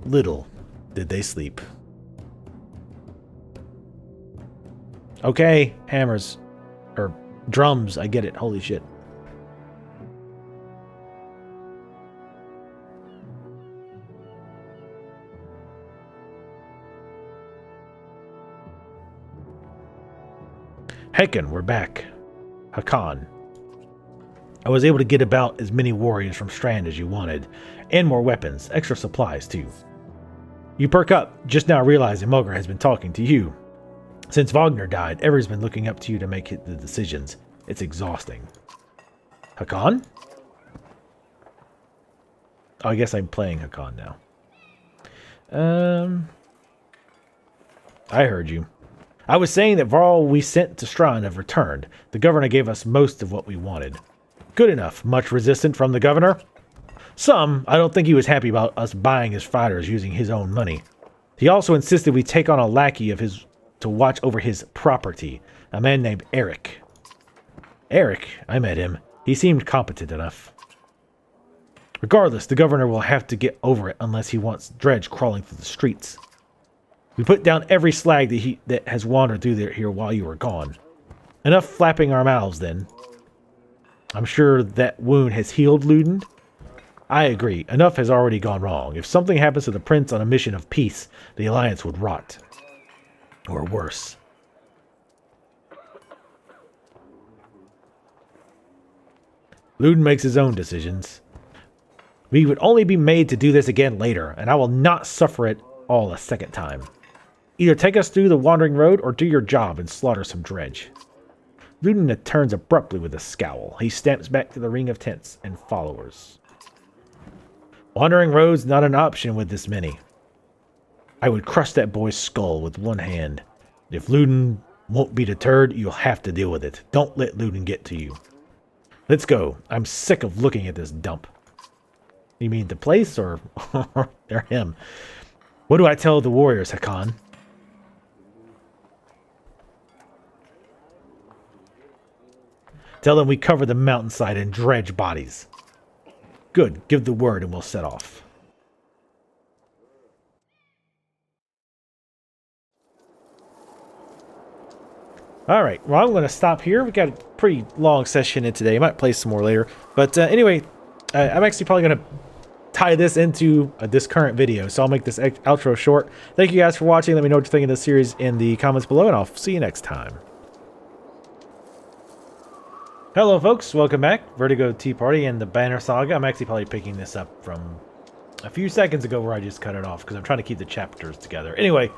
Little did they sleep. Okay, hammers. Or drums, I get it. Holy shit. Heckin', we're back. Hakan. I was able to get about as many warriors from Strand as you wanted, and more weapons, extra supplies too. You perk up, just now realizing Mulgar has been talking to you. Since Wagner died, everyone's been looking up to you to make the decisions. It's exhausting. Hakan? Oh, I guess I'm playing Hakan now. I heard you. I was saying that Varl we sent to Strand have returned. The governor gave us most of what we wanted. Good enough. Much resistance from the governor? Some. I don't think he was happy about us buying his fighters using his own money. He also insisted we take on a lackey of his to watch over his property, a man named Eric. Eric? I met him. He seemed competent enough. Regardless, the governor will have to get over it unless he wants Dredge crawling through the streets. We put down every slag that has wandered through here while you were gone. Enough flapping our mouths, then. I'm sure that wound has healed, Luden. I agree. Enough has already gone wrong. If something happens to the prince on a mission of peace, the alliance would rot. Or worse. Luden makes his own decisions. We would only be made to do this again later, and I will not suffer it all a second time. Either take us through the wandering road or do your job and slaughter some Dredge. Luden turns abruptly with a scowl. He stamps back to the ring of tents and followers. Wandering road's not an option with this many. I would crush that boy's skull with one hand. If Luden won't be deterred, you'll have to deal with it. Don't let Luden get to you. Let's go. I'm sick of looking at this dump. You mean the place or him? What do I tell the warriors, Hakan? Tell them we cover the mountainside and Dredge bodies. Good. Give the word and we'll set off. Alright, well, I'm going to stop here. We got a pretty long session in today. I might play some more later. But anyway, I'm actually probably going to tie this into this current video. So I'll make this outro short. Thank you guys for watching. Let me know what you think of this series in the comments below, and I'll see you next time. Hello, folks. Welcome back. Vertigo Tea Party and the Banner Saga. I'm actually probably picking this up from a few seconds ago where I just cut it off because I'm trying to keep the chapters together. Anyway,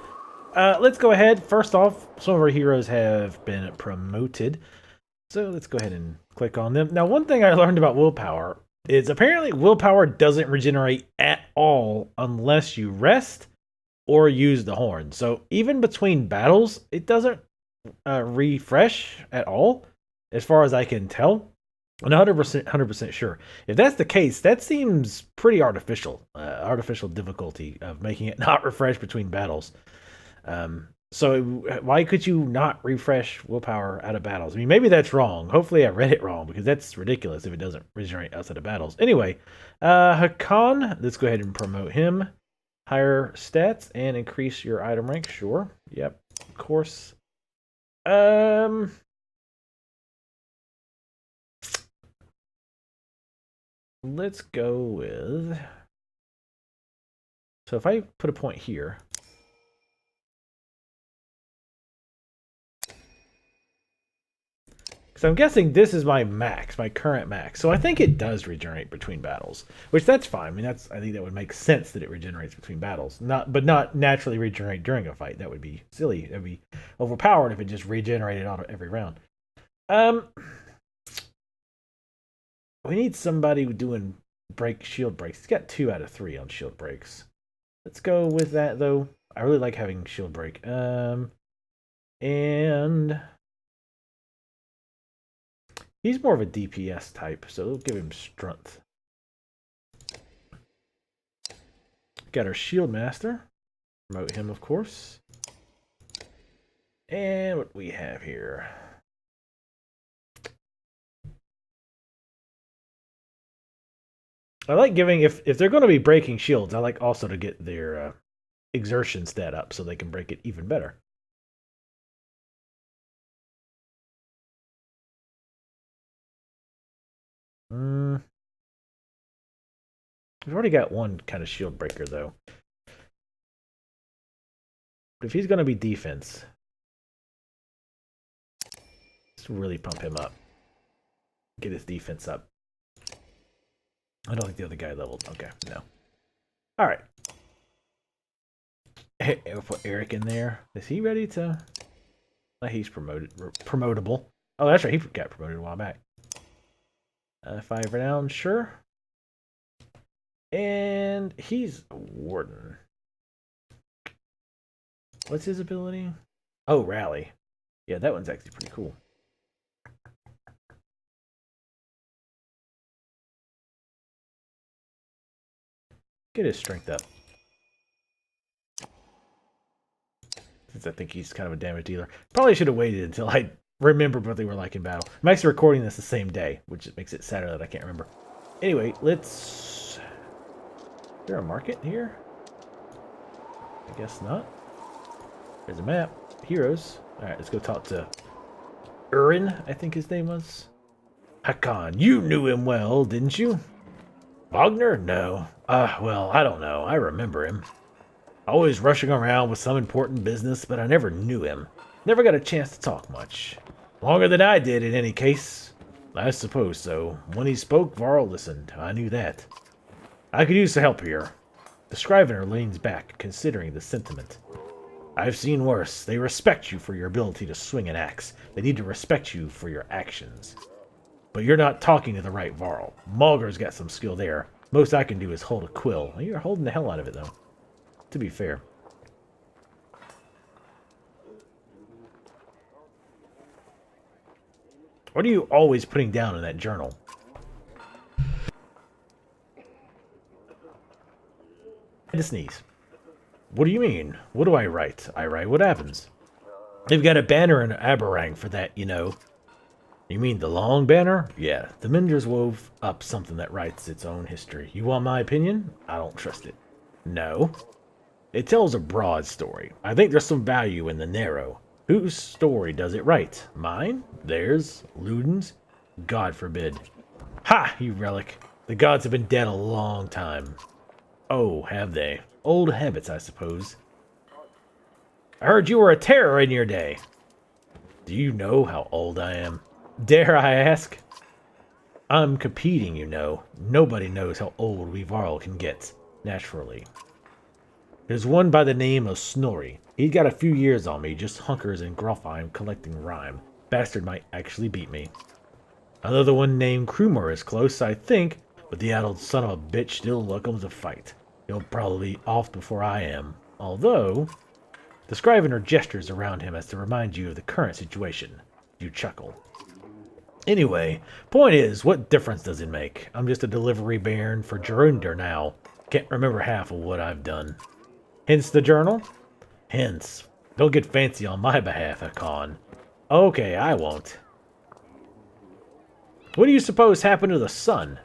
let's go ahead. First off, some of our heroes have been promoted. So let's go ahead and click on them. Now, one thing I learned about willpower is apparently willpower doesn't regenerate at all unless you rest or use the horn. So even between battles, it doesn't refresh at all, as far as I can tell. I'm not 100% sure. If that's the case, that seems pretty artificial. Artificial difficulty of making it not refresh between battles. So why could you not refresh willpower out of battles? I mean, maybe that's wrong. Hopefully I read it wrong, because that's ridiculous if it doesn't regenerate outside of battles. Anyway, Hakan, let's go ahead and promote him. Higher stats and increase your item rank. Sure. Yep. Of course. Let's go with... So if I put a point here... So I'm guessing this is my max, my current max. So I think it does regenerate between battles, which that's fine. I mean, I think that would make sense that it regenerates between battles, but not naturally regenerate during a fight. That would be silly. That would be overpowered if it just regenerated on every round. We need somebody doing shield breaks. He's got 2 out of 3 on shield breaks. Let's go with that though. I really like having shield break. And he's more of a DPS type, so we'll give him strength. Got our shield master. Promote him, of course. And what we have here. I like giving, if they're going to be breaking shields, I like also to get their exertion stat up so they can break it even better. We've already got one kind of shield breaker, though. But if he's going to be defense, let's really pump him up. Get his defense up. I don't think the other guy leveled. Okay, no. All right. We'll put Eric in there. Is he ready to... He's promotable. Oh, that's right. He got promoted a while back. 5 renown, sure. And he's a warden. What's his ability? Oh, rally. Yeah, that one's actually pretty cool. Get his strength up. Since I think he's kind of a damage dealer. Probably should have waited until I remembered what they were like in battle. I'm actually recording this the same day, which makes it sadder that I can't remember. Anyway, let's... Is there a market here? I guess not. There's a map. Heroes. Alright, let's go talk to Urin, I think his name was. Hakon, you knew him well, didn't you? Wagner? No. Well, I don't know. I remember him. Always rushing around with some important business, but I never knew him. Never got a chance to talk much. Longer than I did, in any case. I suppose so. When he spoke, Varl listened. I knew that. I could use the help here. The Scrivener leans back, considering the sentiment. I've seen worse. They respect you for your ability to swing an axe. They need to respect you for your actions. But you're not talking to the right Varl. Mulger's got some skill there. Most I can do is hold a quill. You're holding the hell out of it, though. To be fair. What are you always putting down in that journal? I had to sneeze. What do you mean? What do I write? I write what happens. They've got a banner and an aberrang for that, you know. You mean the long banner? Yeah, the Menders wove up something that writes its own history. You want my opinion? I don't trust it. No. It tells a broad story. I think there's some value in the narrow. Whose story does it write? Mine? Theirs? Ludin's? God forbid. Ha, you relic. The gods have been dead a long time. Oh, have they? Old habits, I suppose. I heard you were a terror in your day. Do you know how old I am? Dare I ask? I'm competing, you know. Nobody knows how old we Varl can get, naturally. There's one by the name of Snorri. He's got a few years on me, just hunkers in Grofheim collecting rhyme. Bastard might actually beat me. Another one named Krumor is close, I think, but the addled son of a bitch still welcomes a fight. He'll probably be off before I am. Although, the Scrivener gestures around him as to remind you of the current situation. You chuckle. Anyway, point is, what difference does it make? I'm just a delivery baron for Gerunder now. Can't remember half of what I've done. Hence the journal? Hence. Don't get fancy on my behalf, Hakon. Okay, I won't. What do you suppose happened to the sun?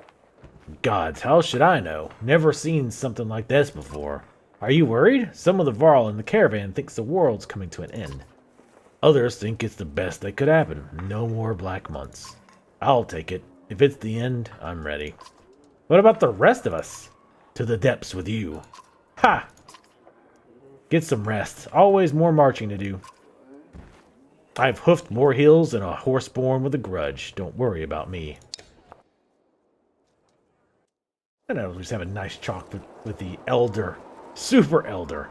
Gods, how should I know? Never seen something like this before. Are you worried? Some of the Varl in the caravan thinks the world's coming to an end. Others think it's the best that could happen. No more black months. I'll take it. If it's the end, I'm ready. What about the rest of us? To the depths with you. Ha! Get some rest. Always more marching to do. I've hoofed more hills than a horse born with a grudge. Don't worry about me. And I just have a nice talk with the elder. Super elder.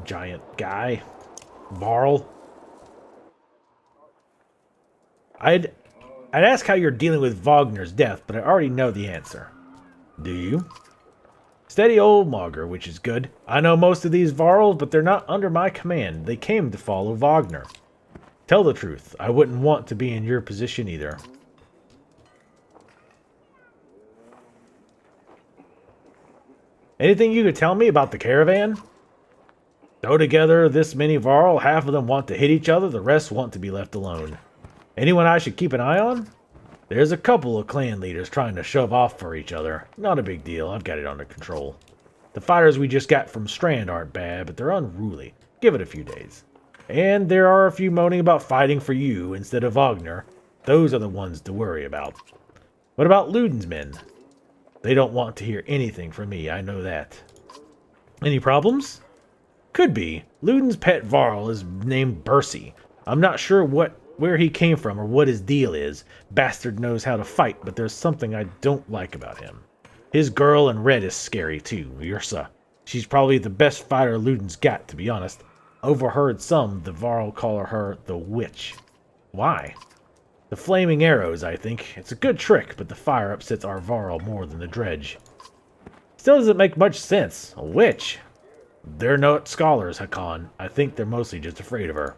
Giant guy. Varl. I'd ask how you're dealing with Wagner's death, but I already know the answer. Do you? Steady old Mauger, which is good. I know most of these Varls, but they're not under my command. They came to follow Wagner. Tell the truth, I wouldn't want to be in your position either. Anything you could tell me about the caravan? Throw together this many Varl, half of them want to hit each other, the rest want to be left alone. Anyone I should keep an eye on? There's a couple of clan leaders trying to shove off for each other. Not a big deal, I've got it under control. The fighters we just got from Strand aren't bad, but they're unruly. Give it a few days. And there are a few moaning about fighting for you instead of Wagner. Those are the ones to worry about. What about Luden's men? They don't want to hear anything from me, I know that. Any problems? Could be. Luden's pet Varl is named Bercy. I'm not sure where he came from or what his deal is. Bastard knows how to fight, but there's something I don't like about him. His girl in red is scary too, Yrsa. She's probably the best fighter Luden's got, to be honest. Overheard some, the Varl call her the Witch. Why? The flaming arrows, I think. It's a good trick, but the fire upsets our Varl more than the dredge. Still doesn't make much sense. A witch? They're not scholars, Hakan. I think they're mostly just afraid of her.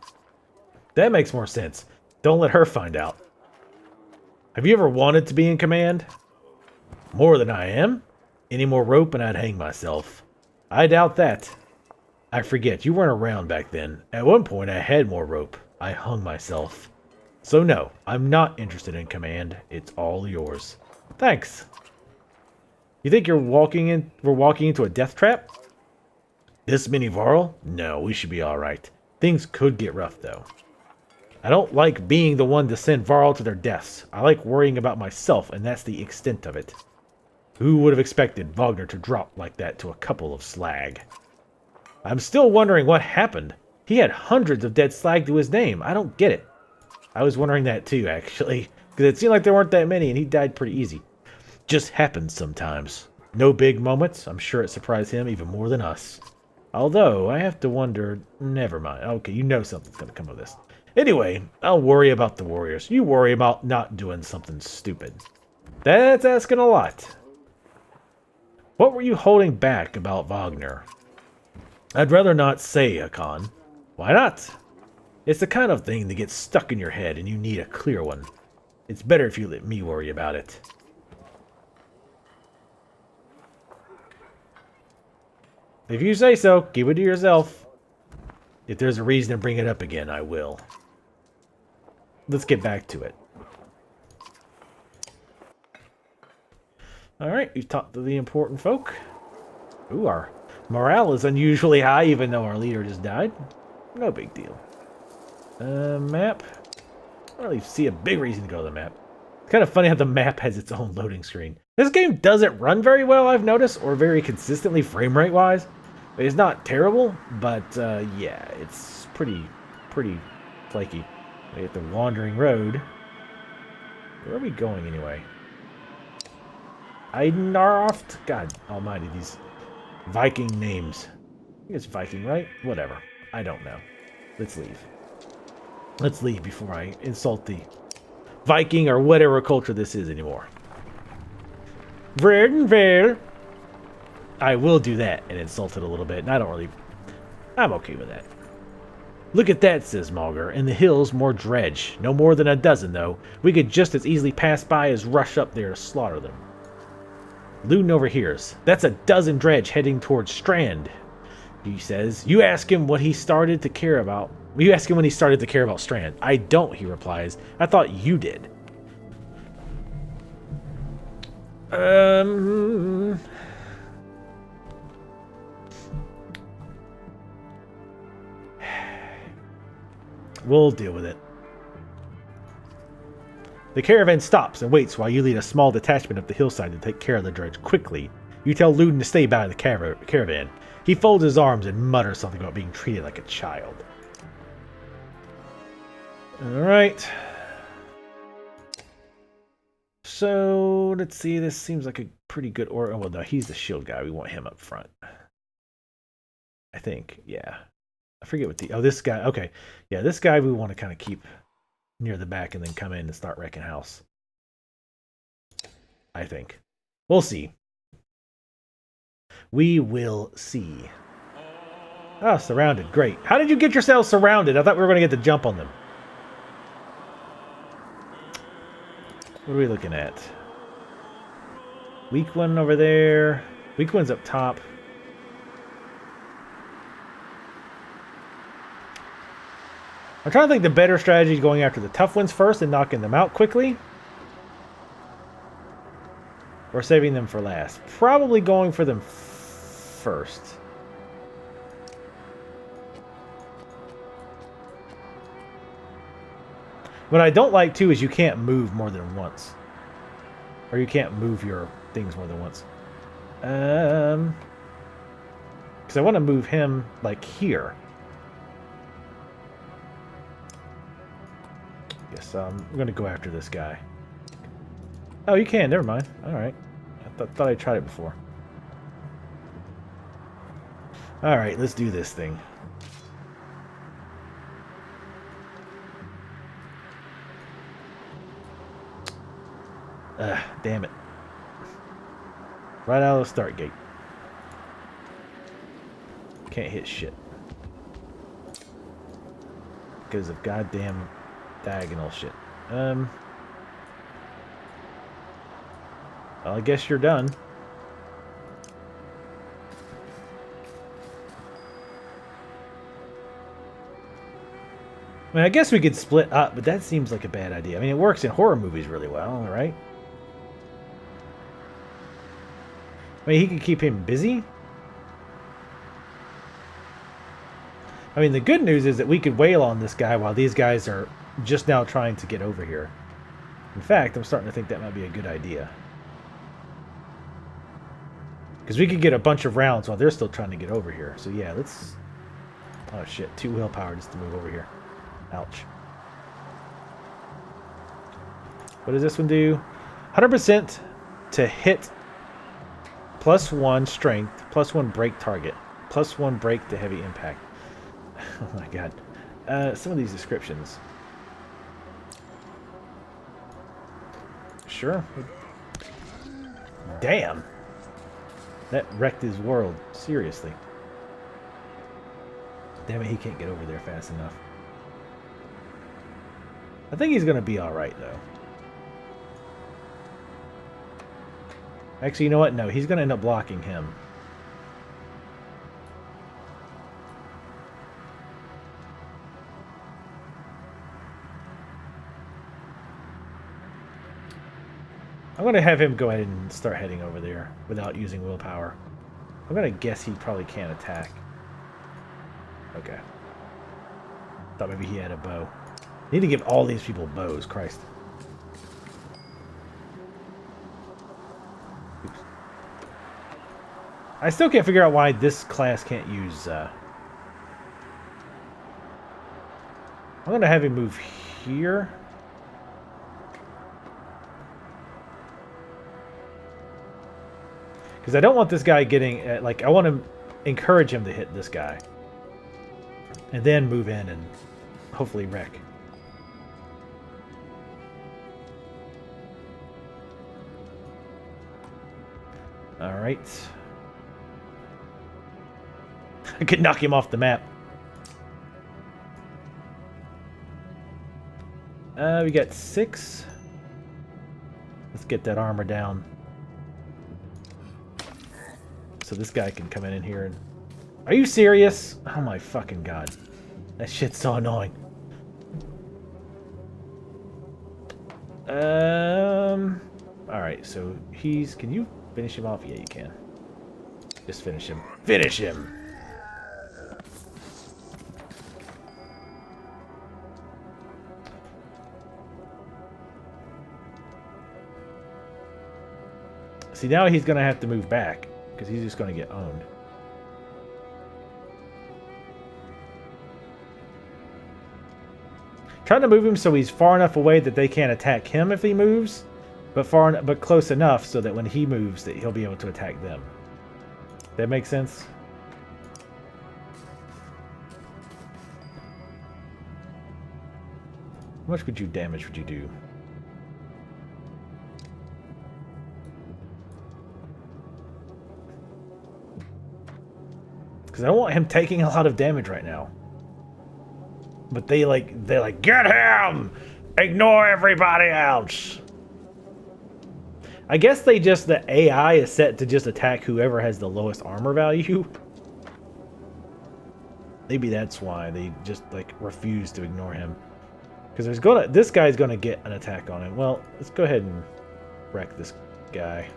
That makes more sense. Don't let her find out. Have you ever wanted to be in command? More than I am? Any more rope and I'd hang myself. I doubt that. I forget, you weren't around back then. At one point I had more rope. I hung myself. So no, I'm not interested in command. It's all yours. Thanks. You think we're walking into a death trap? This many Varl? No, we should be alright. Things could get rough though. I don't like being the one to send Varl to their deaths. I like worrying about myself, and that's the extent of it. Who would have expected Wagner to drop like that to a couple of slag? I'm still wondering what happened. He had hundreds of dead slag to his name. I don't get it. I was wondering that too, actually, because it seemed like there weren't that many, and he died pretty easy. Just happens sometimes. No big moments. I'm sure it surprised him even more than us. Although, I have to wonder... Never mind. Okay, you know something's going to come of this. Anyway, I'll worry about the warriors. You worry about not doing something stupid. That's asking a lot. What were you holding back about Wagner? I'd rather not say, Hakan. Why not? It's the kind of thing that gets stuck in your head and you need a clear one. It's better if you let me worry about it. If you say so, keep it to yourself. If there's a reason to bring it up again, I will. Let's get back to it. Alright, we've talked to the important folk. Ooh, our morale is unusually high, even though our leader just died. No big deal. Map. I don't really see a big reason to go to the map. It's kind of funny how the map has its own loading screen. This game doesn't run very well, I've noticed, or very consistently frame rate wise. It's not terrible, but yeah, it's pretty flaky. We hit the wandering road. Where are we going anyway? Eidenarft? God almighty, these Viking names. I think it's Viking, right? Whatever. I don't know. Let's leave. Let's leave before I insult the Viking or whatever culture this is anymore. Vredenvale. I will do that and insult it a little bit, and I'm okay with that. Look at that, says Malger. In the hills, more dredge. No more than a dozen, though. We could just as easily pass by as rush up there to slaughter them. Luden overhears. That's a dozen dredge heading towards Strand, he says. You ask him what he started to care about. You ask him when he started to care about Strand. I don't, he replies. I thought you did. We'll deal with it. The caravan stops and waits while you lead a small detachment up the hillside to take care of the dredge quickly. You tell Luden to stay by the caravan. He folds his arms and mutters something about being treated like a child. Alright. So, let's see. This seems like a pretty good order. Oh, well, no, he's the shield guy. We want him up front. I think, yeah. I forget what the... Oh, this guy. Okay. Yeah, this guy we want to kind of keep near the back and then come in and start wrecking house. I think. We'll see. We will see. Oh, surrounded. Great. How did you get yourselves surrounded? I thought we were going to get the jump on them. What are we looking at? Weak one over there. Weak one's up top. I'm trying to think the better strategy is going after the tough ones first and knocking them out quickly. Or saving them for last? Probably going for them first. What I don't like, too, is you can't move more than once. Or you can't move your things more than once. Because I want to move him, like, here. Guess I'm going to go after this guy. Oh, you can. Never mind. All right. I thought I tried it before. All right, let's do this thing. Damn it. Right out of the start gate. Can't hit shit. Because of goddamn diagonal shit. Well, I guess you're done. I mean, I guess we could split up, but that seems like a bad idea. I mean, it works in horror movies really well, right? I mean, he could keep him busy. I mean, the good news is that we could wail on this guy while these guys are just now trying to get over here. In fact, I'm starting to think that might be a good idea. Because we could get a bunch of rounds while they're still trying to get over here. So yeah, let's... Oh shit, 2 willpower just to move over here. Ouch. What does this one do? 100% to hit +1 strength, +1 break target, +1 break to heavy impact. Oh my god. Some of these descriptions. Sure. Damn. That wrecked his world. Seriously. Damn it, he can't get over there fast enough. I think he's going to be alright, though. Actually, you know what? No, he's going to end up blocking him. I'm going to have him go ahead and start heading over there without using willpower. I'm going to guess he probably can't attack. Okay. Thought maybe he had a bow. Need to give all these people bows, Christ. Oops. I still can't figure out why this class can't use... I'm going to have him move here. Because I don't want this guy getting... like, I want to encourage him to hit this guy. And then move in and hopefully wreck. Alright. I could knock him off the map. We got 6. Let's get that armor down. So this guy can come in here and... Are you serious? Oh my fucking god. That shit's so annoying. Alright, so he's... Can you finish him off? Yeah, you can. Just finish him. Finish him! See, now he's going to have to move back. Because he's just going to get owned. Trying to move him so he's far enough away that they can't attack him if he moves, but close enough so that when he moves, that he'll be able to attack them. That makes sense? How much damage would you do? Because I don't want him taking a lot of damage right now. But they're like, get him! Ignore everybody else! I guess the AI is set to just attack whoever has the lowest armor value. Maybe that's why they just, like, refuse to ignore him. Because this guy's gonna get an attack on him. Well, let's go ahead and wreck this guy.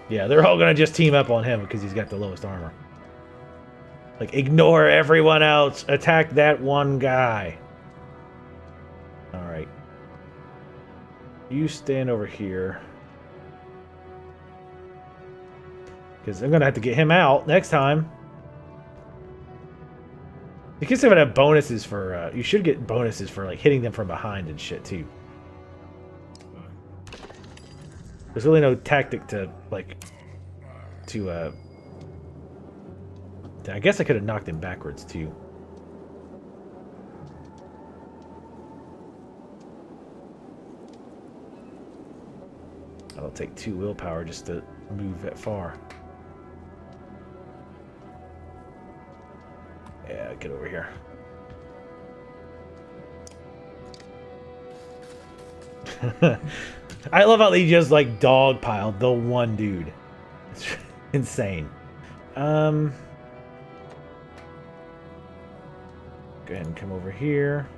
Yeah, they're all gonna just team up on him because he's got the lowest armor. Like, ignore everyone else. Attack that one guy. Alright. You stand over here. Because I'm gonna have to get him out next time. You can still have bonuses for, you should get bonuses for, like, hitting them from behind and shit, too. There's really no tactic to, like, I guess I could have knocked him backwards, too. It'll take 2 willpower just to move that far. Yeah, get over here. I love how they just like dogpiled the one dude. It's insane. Go ahead and come over here.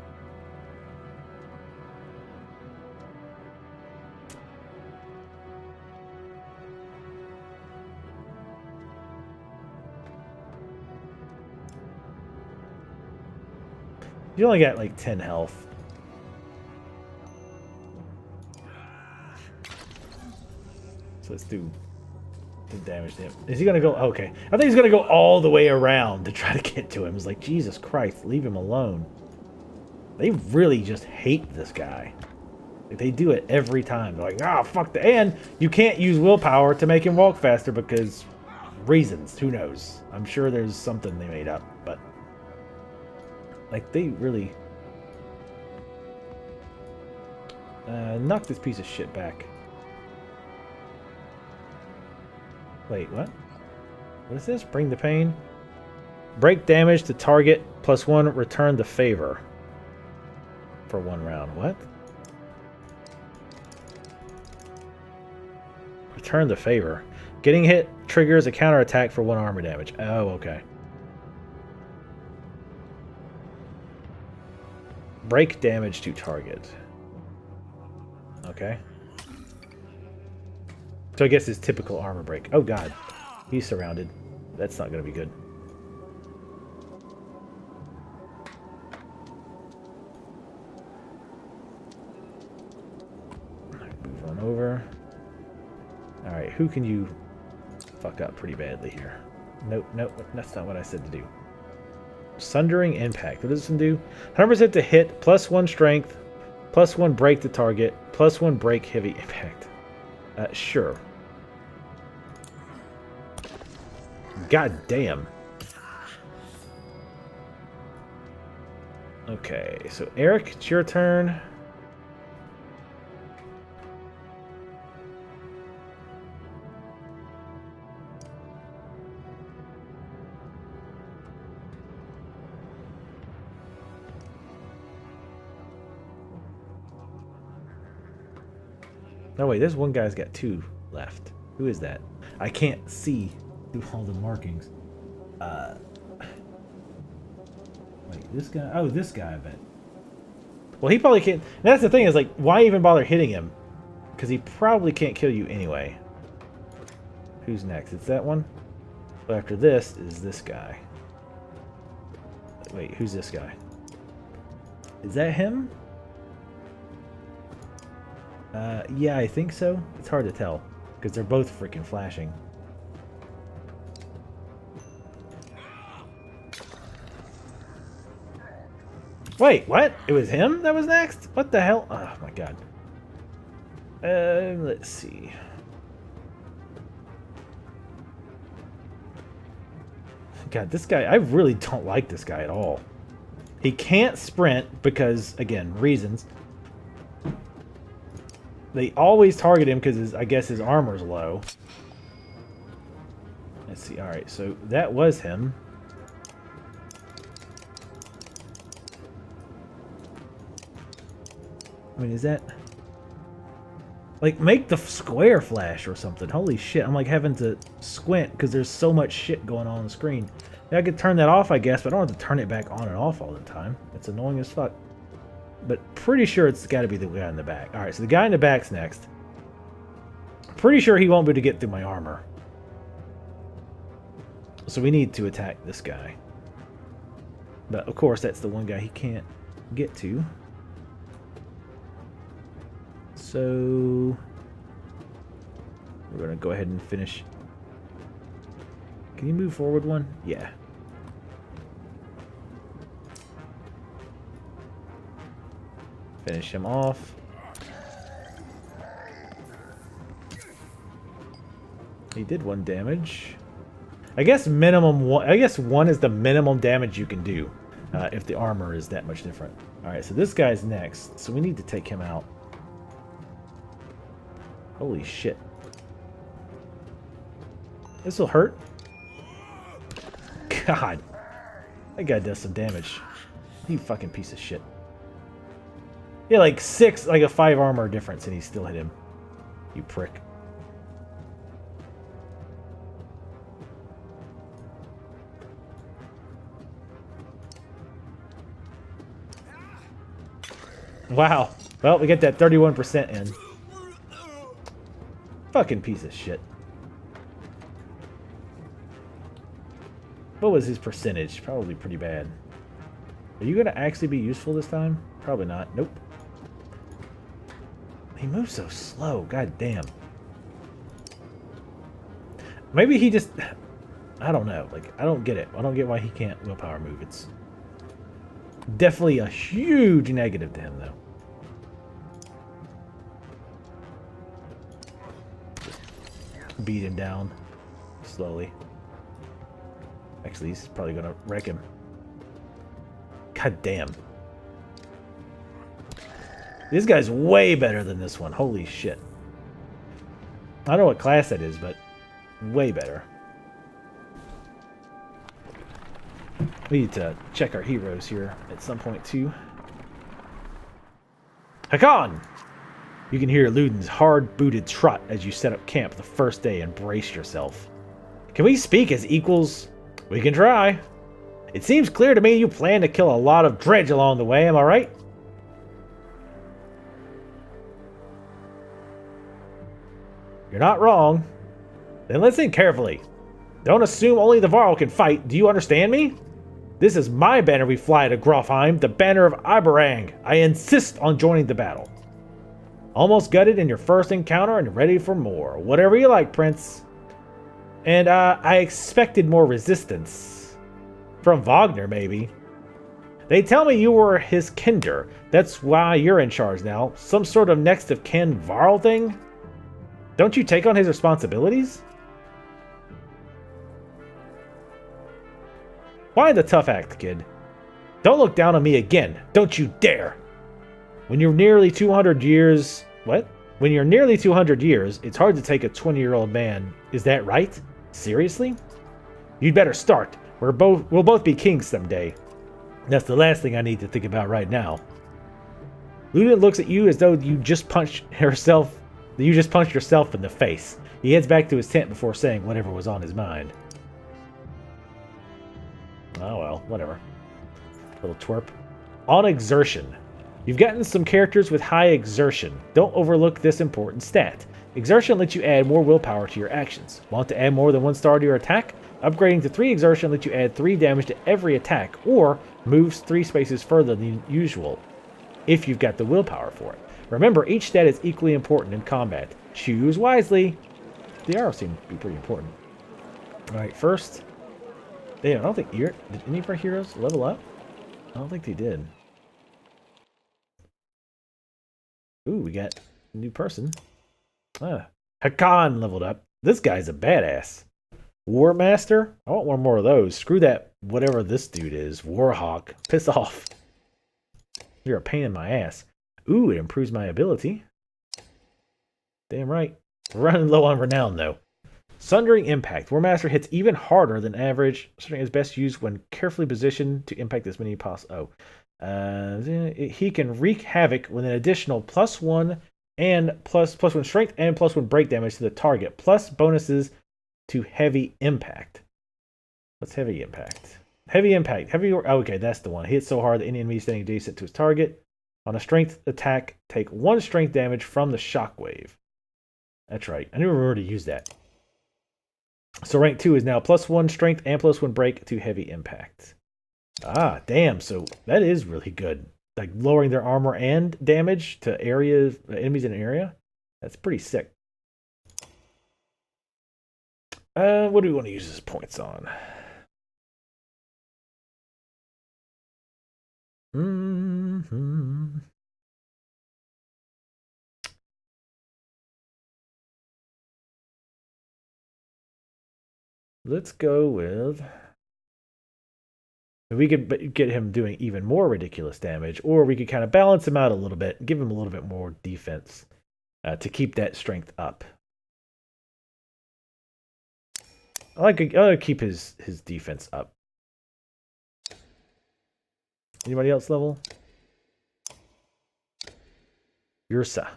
You only got like 10 health. So let's do the damage to him. Is he gonna go? Okay. I think he's gonna go all the way around to try to get to him. It's like, Jesus Christ, leave him alone. They really just hate this guy. Like, they do it every time. They're like, ah, fuck the. And you can't use willpower to make him walk faster because reasons. Who knows? I'm sure there's something they made up, but. Like, they really... knock this piece of shit back. Wait, what? What is this? Bring the pain. Break damage to target, +1, return the favor. For 1 round. What? Return the favor. Getting hit triggers a counterattack for 1 armor damage. Oh, okay. Break damage to target. Okay. So I guess his typical armor break. Oh god. He's surrounded. That's not going to be good. Move on over. Alright, who can you fuck up pretty badly here? Nope, nope, that's not what I said to do. Sundering Impact. What does this one do? 100% to hit, +1 strength, +1 break to target, +1 break heavy impact. Sure. God damn. Okay, so Eric, it's your turn. No, wait, this one guy's got 2 left. Who is that? I can't see through all the markings. Wait, this guy? Oh, this guy, I bet. Well, he probably can't. That's the thing, is like, why even bother hitting him? Because he probably can't kill you anyway. Who's next? It's that one? But after this is this guy. Wait, who's this guy? Is that him? Yeah, I think so. It's hard to tell, because they're both freaking flashing. Wait, what? It was him that was next? What the hell? Oh, my God. Let's see. God, this guy, I really don't like this guy at all. He can't sprint because, again, reasons. They always target him because I guess his armor's low. Let's see. Alright, so that was him. I mean, is that... Like, make the square flash or something. Holy shit, I'm like having to squint because there's so much shit going on the screen. I could turn that off, I guess, but I don't have to turn it back on and off all the time. It's annoying as fuck. But pretty sure it's got to be the guy in the back. Alright, so the guy in the back's next. pretty sure he won't be able to get through my armor. So we need to attack this guy. But of course, that's the one guy he can't get to. So we're going to go ahead and finish. Can you move forward one? Yeah. Finish him off. He did 1 damage. I guess minimum one. I guess 1 is the minimum damage you can do if the armor is that much different. All right, so this guy's next. So we need to take him out. Holy shit! This will hurt. God, that guy does some damage. You fucking piece of shit. Yeah, like 6, like a 5 armor difference, and he still hit him. You prick. Wow. Well, we get that 31% in. Fucking piece of shit. What was his percentage? Probably pretty bad. Are you going to actually be useful this time? Probably not. Nope. He moves so slow. God damn. Maybe he just... I don't know. Like, I don't get it. I don't get why he can't willpower move. It's definitely a huge negative to him, though. Beat him down slowly. Actually, he's probably gonna wreck him. God damn. This guy's way better than this one. Holy shit. I don't know what class that is, but way better. We need to check our heroes here at some point, too. Hakan! You can hear Luden's hard-booted trot as you set up camp the first day and brace yourself. Can we speak as equals? We can try. It seems clear to me you plan to kill a lot of dredge along the way, am I right? You're not wrong. Then listen carefully. Don't assume only the Varl can fight. Do you understand me? This is my banner we fly to Grofheim, the banner of Iberang. I insist on joining the battle. Almost gutted in your first encounter and ready for more. Whatever you like, Prince. And I expected more resistance. From Wagner, maybe. They tell me you were his kinder. That's why you're in charge now. Some sort of next of kin Varl thing? Don't you take on his responsibilities? Why the tough act, kid? Don't look down on me again. Don't you dare! When you're nearly 200 years... What? When you're nearly 200 years, it's hard to take a 20-year-old man. Is that right? Seriously? You'd better start. We'll both be kings someday. That's the last thing I need to think about right now. Luden looks at you as though you just punched yourself in the face. He heads back to his tent before saying whatever was on his mind. Oh well, whatever. Little twerp. On exertion. You've gotten some characters with high exertion. Don't overlook this important stat. Exertion lets you add more willpower to your actions. Want to add more than 1 star to your attack? Upgrading to 3 exertion lets you add 3 damage to every attack, or moves 3 spaces further than usual, if you've got the willpower for it. Remember, each stat is equally important in combat. Choose wisely. The arrows seem to be pretty important. Alright, first... Damn, I don't think... Did any of our heroes level up? I don't think they did. Ooh, we got a new person. Hakan leveled up. This guy's a badass. War Master? I want one more of those. Screw that, whatever this dude is. Warhawk. Piss off. You're a pain in my ass. Ooh, it improves my ability. Damn right. We're running low on renown, though. Sundering Impact. War Master hits even harder than average. Sundering is best used when carefully positioned to impact as many possible. He can wreak havoc with an additional +1 and +1 strength and +1 break damage to the target, plus bonuses to heavy impact. What's heavy impact? Heavy impact. Okay, that's the one. He hits so hard that any enemy standing adjacent to his target on a strength attack take 1 strength damage from the shockwave. That's right. I never remember to use that. So rank 2 is now +1 strength and +1 break to heavy impact. Ah, damn. So that is really good. Like lowering their armor and damage to enemies in an area. That's pretty sick. What do we want to use his points on? Let's go with... We could get him doing even more ridiculous damage, or we could kind of balance him out a little bit, give him a little bit more defense to keep that strength up. I like to keep his defense up. Anybody else level? Ursa.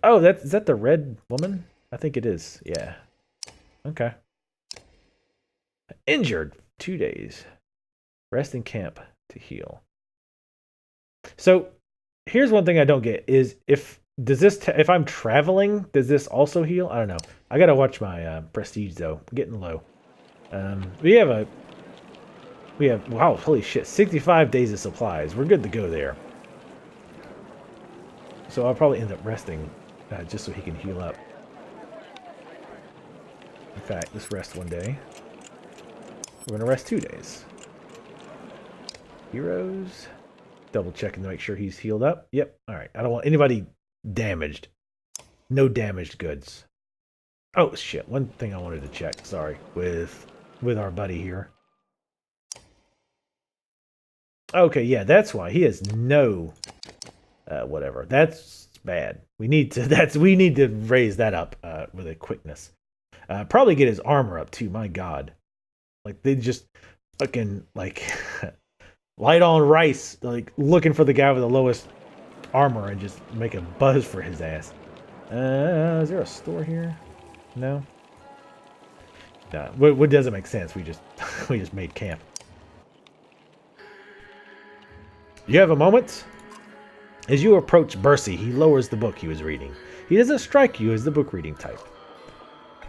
Oh, is that the red woman? I think it is. Yeah. Okay. Injured. 2 days. Rest in camp to heal. So, here's one thing I don't get is if I'm traveling, does this also heal? I don't know. I gotta watch my prestige though. I'm getting low. We have wow, holy shit, 65 days of supplies. We're good to go there. So I'll probably end up resting just so he can heal up. In fact, let's rest 1 day. We're gonna rest 2 days. Heroes. Double checking to make sure he's healed up. Yep. Alright. I don't want anybody damaged. No damaged goods. Oh shit. One thing I wanted to check, sorry, with our buddy here. Okay, yeah, that's why. He has no whatever. That's bad. We need to raise that up with a quickness. Probably get his armor up too, my god. Like, they just fucking, like, light on rice, like, looking for the guy with the lowest armor and just make a buzz for his ass. Is there a store here? No? No, what doesn't make sense. We just made camp. You have a moment? As you approach Bercy, he lowers the book he was reading. He doesn't strike you as the book reading type.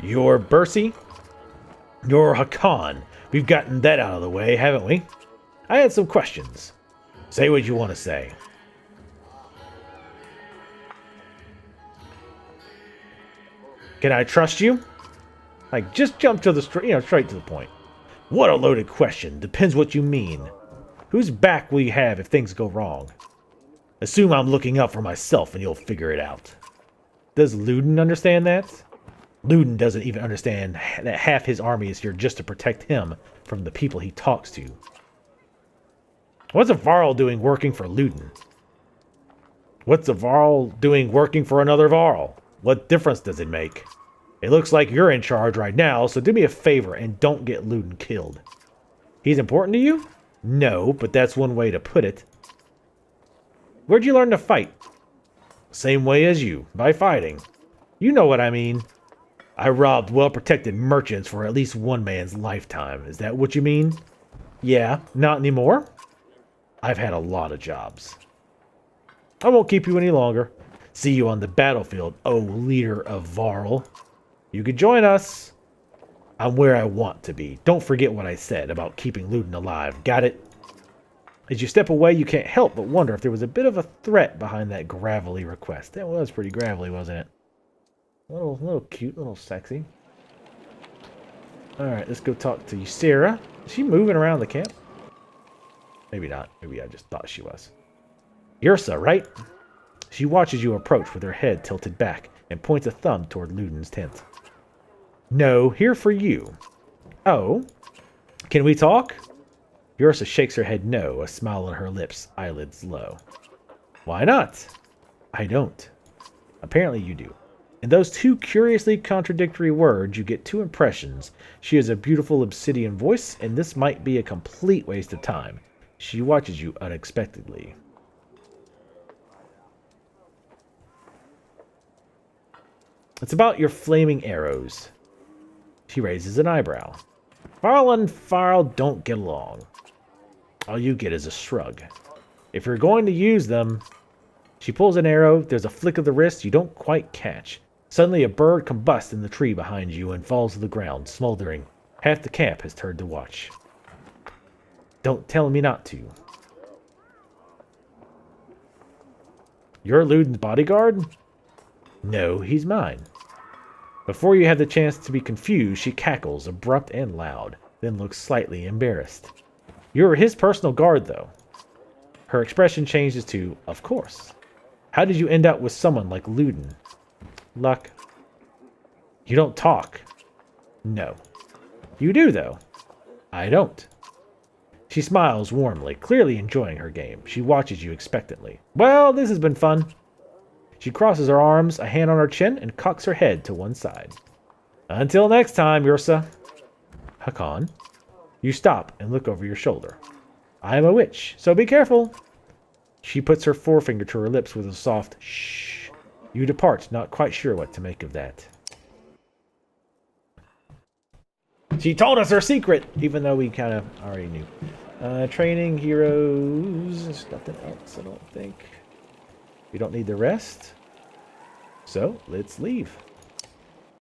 You're Bercy? You're Hakan. We've gotten that out of the way, haven't we? I had some questions. Say what you want to say. Can I trust you? Like, just jump to the straight to the point. What a loaded question. Depends what you mean. Whose back will you have if things go wrong? Assume I'm looking out for myself and you'll figure it out. Does Luden understand that? Luden doesn't even understand that half his army is here just to protect him from the people he talks to. What's a Varl doing working for Luden? What's a Varl doing working for another Varl? What difference does it make? It looks like you're in charge right now, so do me a favor and don't get Luden killed. He's important to you? No, but that's one way to put it. Where'd you learn to fight? Same way as you, by fighting. You know what I mean. I robbed well-protected merchants for at least one man's lifetime. Is that what you mean? Yeah, not anymore? I've had a lot of jobs. I won't keep you any longer. See you on the battlefield, oh leader of Varl. You could join us. I'm where I want to be. Don't forget what I said about keeping Luden alive. Got it? As you step away, you can't help but wonder if there was a bit of a threat behind that gravelly request. That was pretty gravelly, wasn't it? A little cute, a little sexy. Alright, let's go talk to Ysera. Is she moving around the camp? Maybe not. Maybe I just thought she was. Ursa, right? She watches you approach with her head tilted back and points a thumb toward Luden's tent. No, here for you. Oh? Can we talk? Ursa shakes her head no, a smile on her lips, eyelids low. Why not? I don't. Apparently you do. In those two curiously contradictory words, you get two impressions. She has a beautiful obsidian voice, and this might be a complete waste of time. She watches you unexpectedly. It's about your flaming arrows. She raises an eyebrow. Varl and Varl don't get along. All you get is a shrug. If you're going to use them... She pulls an arrow. There's a flick of the wrist you don't quite catch. Suddenly a bird combusts in the tree behind you and falls to the ground, smoldering. Half the camp has turned to watch. Don't tell me not to. You're Luden's bodyguard? No, he's mine. Before you have the chance to be confused, she cackles, abrupt and loud, then looks slightly embarrassed. You're his personal guard, though. Her expression changes to, of course. How did you end up with someone like Luden? Luck. You don't talk. No. You do, though. I don't. She smiles warmly, clearly enjoying her game. She watches you expectantly. Well, this has been fun. She crosses her arms, a hand on her chin, and cocks her head to one side. Until next time, Yrsa. Hakan. You stop and look over your shoulder. I am a witch, so be careful. She puts her forefinger to her lips with a soft shh. You depart, not quite sure what to make of that. She told us her secret, even though we kind of already knew. Training heroes. There's nothing else, I don't think. We don't need the rest. So, let's leave.